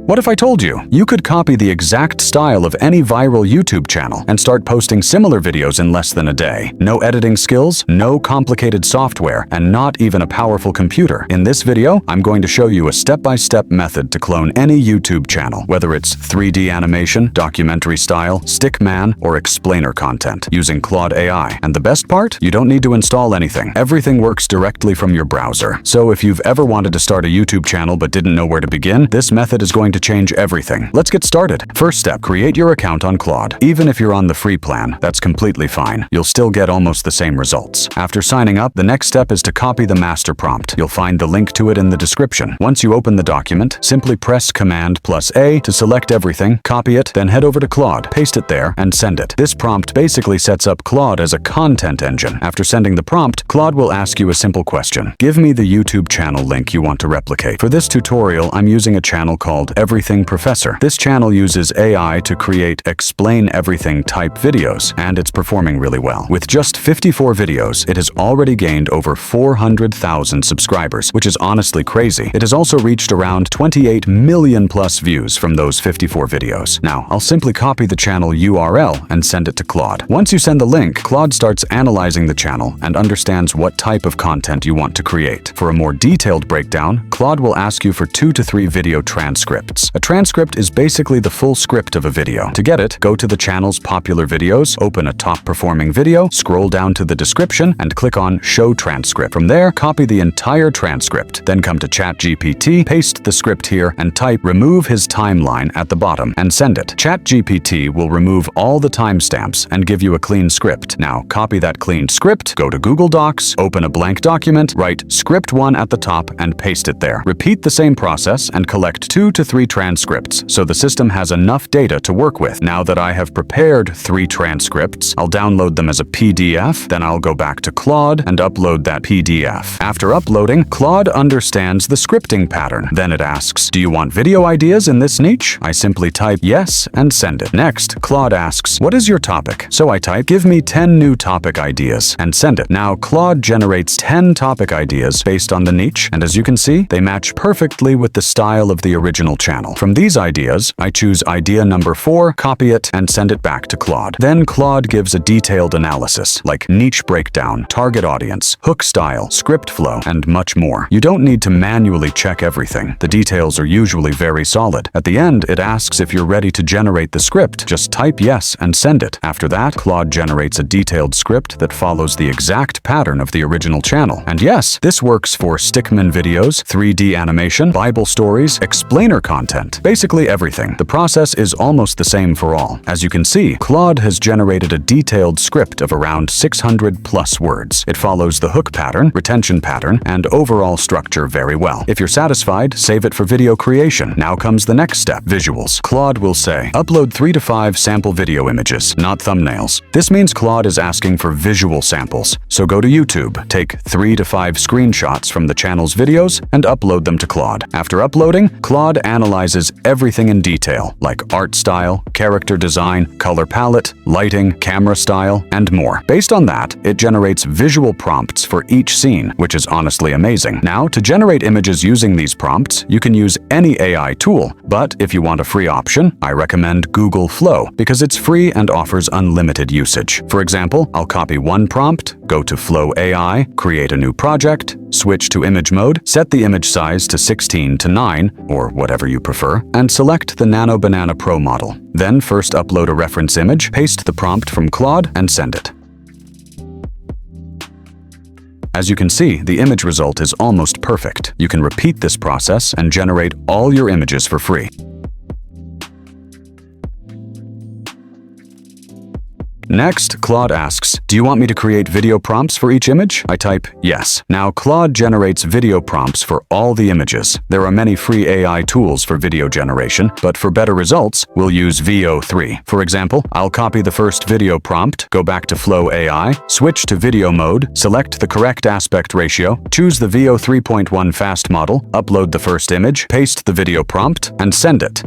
What if I told you you could copy the exact style of any viral YouTube channel and start posting similar videos in less than a day? No editing skills, no complicated software, and not even a powerful computer. In this video, I'm going to show you a step-by-step method to clone any YouTube channel, whether it's 3D animation, documentary style, stickman, or explainer content, using Claude AI. And the best part? You don't need to install anything. Everything works directly from your browser. So if you've ever wanted to start a YouTube channel but didn't know where to begin, this method is going to change everything. Let's get started. First step, create your account on Claude. Even if you're on the free plan, that's completely fine. You'll still get almost the same results. After signing up, the next step is to copy the master prompt. You'll find the link to it in the description. Once you open the document, simply press Command+A to select everything, copy it, then head over to Claude, paste it there, and send it. This prompt basically sets up Claude as a content engine. After sending the prompt, Claude will ask you a simple question. Give me the YouTube channel link you want to replicate. For this tutorial, I'm using a channel called Everything Professor. This channel uses AI to create explain everything type videos, and it's performing really well. With just 54 videos, it has already gained over 400,000 subscribers, which is honestly crazy. It has also reached around 28 million plus views from those 54 videos. Now, I'll simply copy the channel URL and send it to Claude. Once you send the link, Claude starts analyzing the channel and understands what type of content you want to create. For a more detailed breakdown, Claude will ask you for 2 to 3 video transcripts. A transcript is basically the full script of a video. To get it, go to the channel's popular videos, open a top-performing video, scroll down to the description, and click on Show Transcript. From there, copy the entire transcript. Then come to ChatGPT, paste the script here, and type "remove his timeline" at the bottom, and send it. ChatGPT will remove all the timestamps and give you a clean script. Now, copy that clean script, go to Google Docs, open a blank document, write "script 1" at the top, and paste it there. Repeat the same process and collect 2 to 3 transcripts, so the system has enough data to work with. Now that I have prepared 3 transcripts, I'll download them as a PDF, then I'll go back to Claude and upload that PDF. After uploading, Claude understands the scripting pattern. Then it asks, "Do you want video ideas in this niche?" I simply type "yes" and send it. Next, Claude asks, "What is your topic?" So I type, "Give me 10 new topic ideas," and send it. Now, Claude generates 10 topic ideas based on the niche, and as you can see, they match perfectly with the style of the original channel. From these ideas, I choose idea number 4, copy it, and send it back to Claude. Then Claude gives a detailed analysis, like niche breakdown, target audience, hook style, script flow, and much more. You don't need to manually check everything. The details are usually very solid. At the end, it asks if you're ready to generate the script. Just type yes and send it. After that, Claude generates a detailed script that follows the exact pattern of the original channel. And yes, this works for stickman videos, 3D animation, Bible stories, explainer content, basically everything. The process is almost the same for all. As you can see, Claude has generated a detailed script of around 600 plus words. It follows the hook pattern, retention pattern, and overall structure very well. If you're satisfied, save it for video creation. Now comes the next step, visuals. Claude will say, upload 3 to 5 sample video images, not thumbnails. This means Claude is asking for visual samples. So go to YouTube, take 3 to 5 screenshots from the channel's videos, and upload them to Claude. After uploading, Claude analyzes everything in detail, like art style, character design, color palette, lighting, camera style, and more. Based on that, it generates visual prompts for each scene, which is honestly amazing. Now, to generate images using these prompts, you can use any AI tool, but if you want a free option, I recommend Google Flow because it's free and offers unlimited usage. For example, I'll copy one prompt, go to Flow AI, create a new project, switch to image mode, set the image size to 16:9, or whatever you prefer, and select the Nano Banana Pro model. Then first upload a reference image, paste the prompt from Claude, and send it. As you can see, the image result is almost perfect. You can repeat this process and generate all your images for free. Next, Claude asks, "Do you want me to create video prompts for each image?" I type yes. Now Claude generates video prompts for all the images. There are many free AI tools for video generation, but for better results, we'll use VO3. For example, I'll copy the first video prompt, go back to Flow AI, switch to video mode, select the correct aspect ratio, choose the VO 3.1 fast model, upload the first image, paste the video prompt, and send it.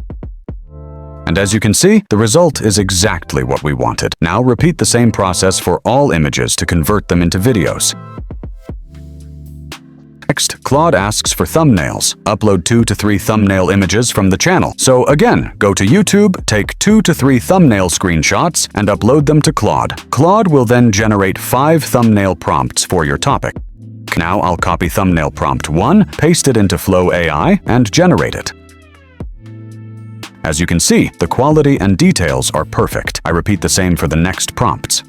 And as you can see, the result is exactly what we wanted. Now repeat the same process for all images to convert them into videos. Next, Claude asks for thumbnails. Upload 2 to 3 thumbnail images from the channel. So again, go to YouTube, take 2 to 3 thumbnail screenshots, and upload them to Claude. Claude will then generate 5 thumbnail prompts for your topic. Now I'll copy thumbnail prompt 1, paste it into Flow AI, and generate it. As you can see, the quality and details are perfect. I repeat the same for the next prompts.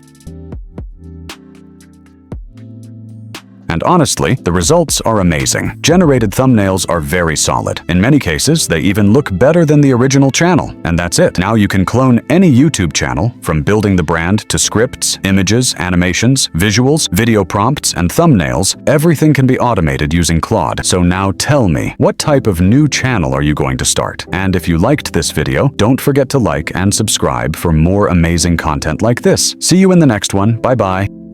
And honestly, the results are amazing. Generated thumbnails are very solid. In many cases, they even look better than the original channel. And that's it. Now you can clone any YouTube channel, from building the brand to scripts, images, animations, visuals, video prompts, and thumbnails. Everything can be automated using Claude. So now tell me, what type of new channel are you going to start? And if you liked this video, don't forget to like and subscribe for more amazing content like this. See you in the next one. Bye-bye.